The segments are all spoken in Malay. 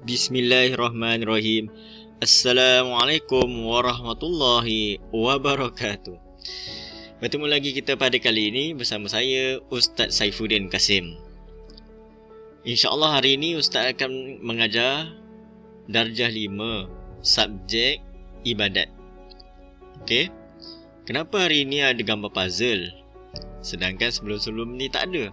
Bismillahirrahmanirrahim. Assalamualaikum warahmatullahi wabarakatuh. Bertemu lagi kita pada kali ini bersama saya, Ustaz Saifuddin Kasim. InsyaAllah hari ini Ustaz akan mengajar darjah 5, subjek ibadat. Okey. Kenapa hari ini ada gambar puzzle, sedangkan sebelum-sebelum ni tak ada?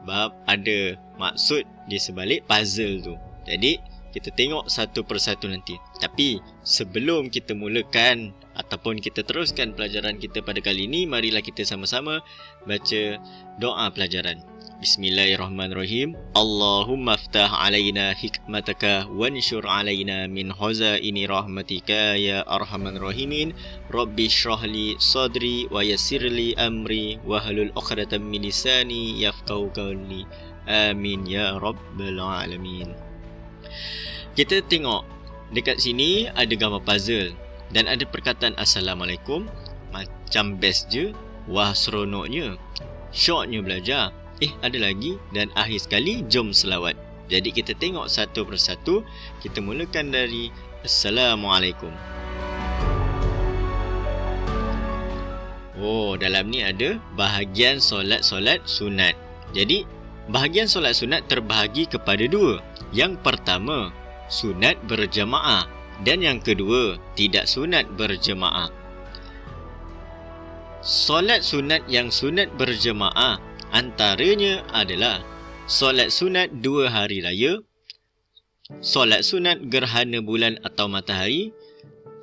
Sebab ada maksud di sebalik puzzle tu. Jadi kita tengok satu persatu nanti. Tapi sebelum kita mulakan ataupun kita teruskan pelajaran kita pada kali ini, marilah kita sama-sama baca doa pelajaran. Bismillahirrahmanirrahim. Allahumma aftah alaina hikmataka wanshur alaina min khazaini rahmatika ya arhamar rahimin. Rabbi shrah li sadri wa yassir li amri wahlul 'uqdatam min lisani yafqahu qawli. Amin ya rabbal alamin. Kita tengok dekat sini ada gambar puzzle dan ada perkataan Assalamualaikum. Macam best je, wah seronoknya, syoknya belajar. Ada lagi, dan akhir sekali jom selawat. Jadi kita tengok satu persatu. Kita mulakan dari Assalamualaikum. Dalam ni ada bahagian solat-solat sunat. Jadi bahagian solat sunat terbahagi kepada dua. Yang pertama, sunat berjemaah, dan yang kedua, tidak sunat berjemaah. Solat sunat yang sunat berjemaah antaranya adalah solat sunat 2 hari raya, solat sunat gerhana bulan atau matahari,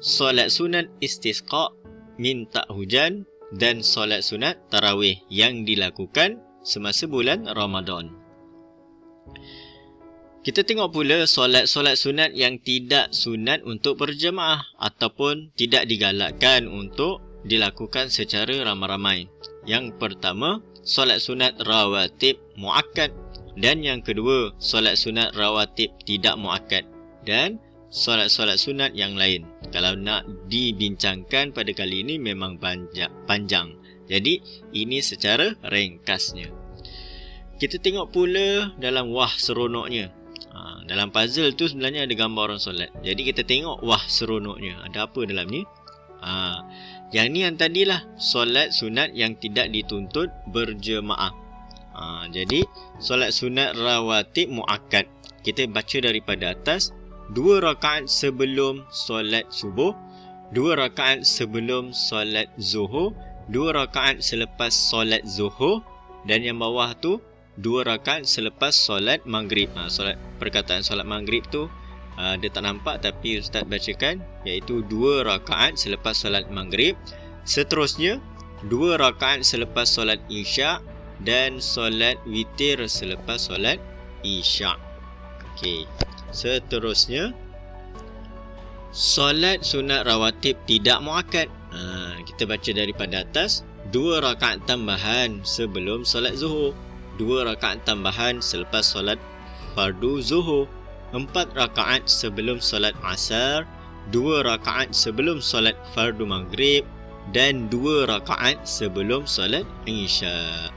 solat sunat istisqa minta hujan, dan solat sunat tarawih yang dilakukan semasa bulan Ramadan. Kita tengok pula solat-solat sunat yang tidak sunat untuk berjemaah ataupun tidak digalakkan untuk dilakukan secara ramai-ramai. Yang pertama, solat sunat rawatib muakkad, dan yang kedua, solat sunat rawatib tidak muakkad, dan solat-solat sunat yang lain. Kalau nak dibincangkan pada kali ini memang panjang. Jadi ini secara ringkasnya. Kita tengok pula dalam wah seronoknya. Dalam puzzle tu sebenarnya ada gambar orang solat. Jadi kita tengok wah seronoknya. Ada apa dalam ni? Yang ni yang tadilah solat sunat yang tidak dituntut berjemaah. Jadi solat sunat rawatib muakkad, kita baca daripada atas, 2 rakaat sebelum solat subuh, 2 rakaat sebelum solat zuhur, 2 rakaat selepas solat zuhur, dan yang bawah tu 2 rakaat selepas solat maghrib. Perkataan solat maghrib tu dia tak nampak tapi Ustaz bacakan, iaitu 2 rakaat selepas solat maghrib. Seterusnya 2 rakaat selepas solat isyak dan solat witir selepas solat isyak. Okey. Seterusnya solat sunat rawatib tidak muakkad. Kita baca daripada atas, 2 rakaat tambahan sebelum solat zuhur, 2 rakaat tambahan selepas solat fardu zuhur, 4 rakaat sebelum solat asar, 2 rakaat sebelum solat fardu maghrib, dan 2 rakaat sebelum solat isya.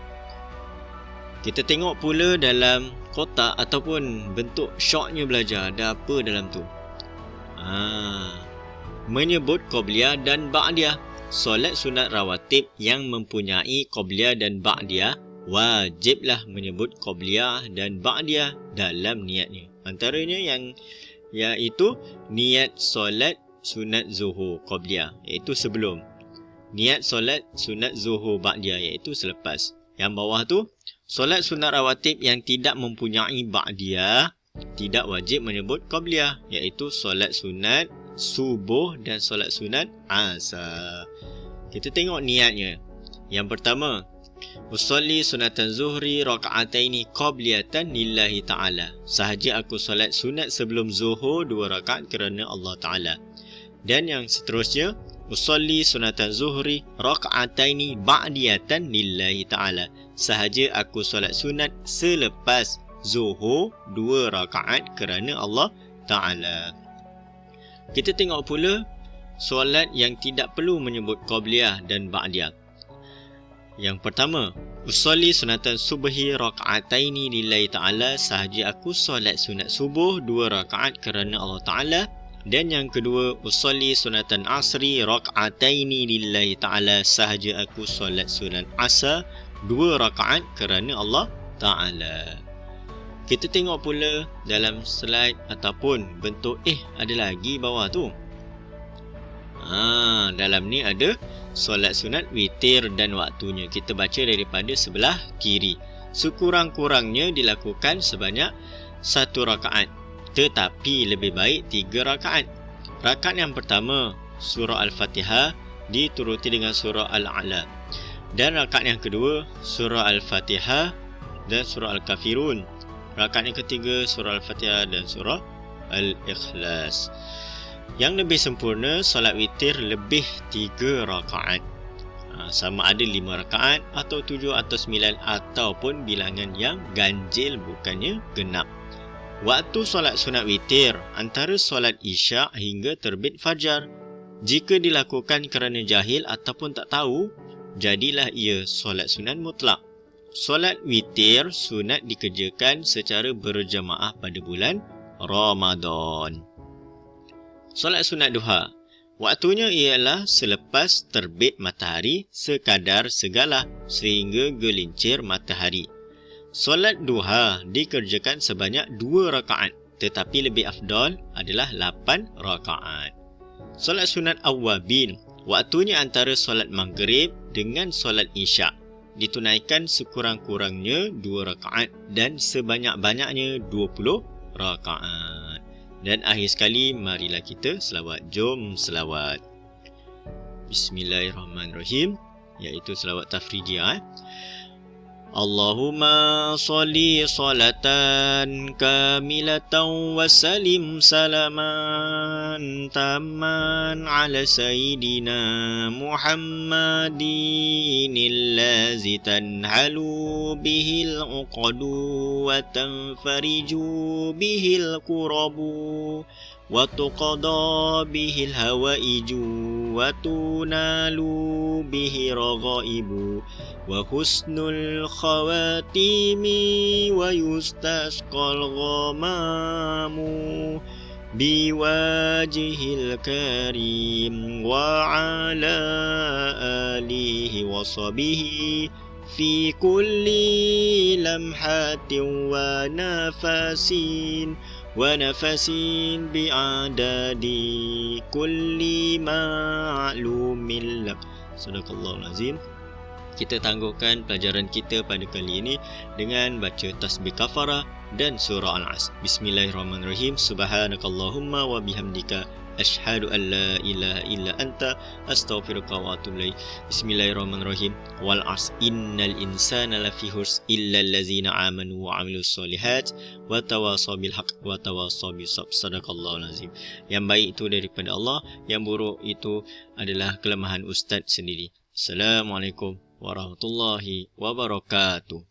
Kita tengok pula dalam kotak ataupun bentuk syoknya belajar, ada apa dalam tu? Menyebut qobliyah dan ba'diyah. Solat sunat rawatib yang mempunyai qobliyah dan ba'diyah wajiblah menyebut qobliyah dan ba'diyah dalam niatnya. Antaranya yang iaitu niat solat sunat zuhur qobliyah, iaitu sebelum. Niat solat sunat zuhur ba'diyah, iaitu selepas. Yang bawah tu, solat sunat rawatib yang tidak mempunyai ba'diyah tidak wajib menyebut qobliyah, iaitu solat sunat subuh dan solat sunat asar. Kita tengok niatnya. Yang pertama, usolli sunatan zuhri raka'ataini qabliyatan lillahi ta'ala. Sahaja aku solat sunat sebelum zuhur 2 rakaat kerana Allah Ta'ala. Dan yang seterusnya, usolli sunatan zuhri raka'ataini ba'diyatan lillahi ta'ala. Sahaja aku solat sunat selepas zuhur 2 rakaat kerana Allah Ta'ala. Kita tengok pula solat yang tidak perlu menyebut qabliyah dan ba'diyah. Yang pertama, usolli sunatan subhi raka'ataini lillahi ta'ala, sahaja aku solat sunat subuh 2 rakaat kerana Allah Ta'ala. Dan yang kedua, usolli sunatan asri raka'ataini lillahi ta'ala, sahaja aku solat sunat asar 2 rakaat kerana Allah Ta'ala. Kita tengok pula dalam slide ataupun bentuk ada lagi bawah tu. Dalam ni ada solat sunat witir dan waktunya. Kita baca daripada sebelah kiri. Sekurang-kurangnya dilakukan sebanyak 1 rakaat, tetapi lebih baik 3 rakaat. Rakaat yang pertama, surah Al-Fatihah dituruti dengan surah Al-A'la. Dan rakaat yang kedua, surah Al-Fatihah dan surah Al-Kafirun. Rakaat yang ketiga, surah Al-Fatihah dan surah Al-Ikhlas. Yang lebih sempurna, solat witir lebih 3 rakaat. Sama ada 5 rakaat atau 7 atau 9 ataupun bilangan yang ganjil bukannya genap. Waktu solat sunat witir antara solat isyak hingga terbit fajar. Jika dilakukan kerana jahil ataupun tak tahu, jadilah ia solat sunat mutlak. Solat witir sunat dikerjakan secara berjemaah pada bulan Ramadan. Solat sunat duha, waktunya ialah selepas terbit matahari sekadar segala sehingga gelincir matahari. Solat duha dikerjakan sebanyak 2 rakaat, tetapi lebih afdal adalah 8 rakaat. Solat sunat awwabin, waktunya antara solat maghrib dengan solat isyak. Ditunaikan sekurang-kurangnya 2 rakaat dan sebanyak-banyaknya 20 rakaat. Dan akhir sekali, marilah kita selawat. Jom selawat. Bismillahirrahmanirrahim, iaitu selawat tafridiyah. Allahumma salli salatan kamilatan wa salim salaman tamman ala sayyidina Muhammadin allazi tanhalu bihil uqadu wa tanfariju bihil kurabu wa tuqada bihil hawaiju wa tunalu bihi raghaibu wa husnul khawatimi wa yustasqal ghamamu biwajihil karim wa ala alihi wa sahbihi fi kulli lamhatin wa nafasin bi'adadi kulli ma'lumin lak. Sadaqallahul azim. Kita tangguhkan pelajaran kita pada kali ini dengan baca tasbih kafarah dan surah Al-Asr. Bismillahirrahmanirrahim. Subhanakallahumma wa bihamdika asyhadu an la ilaha illa anta astaghfiruka wa atubu ilaik. Bismillahirrahmanirrahim. Wal 'asr innal insana lafi khusr illa allazina amanu wa 'amilus solihat wa tawasaw bil haqq wa tawasaw bis sabr. Sadaqallahul azim. Yang baik itu daripada Allah, yang buruk itu adalah kelemahan ustaz sendiri. Assalamualaikum warahmatullahi wabarakatuh.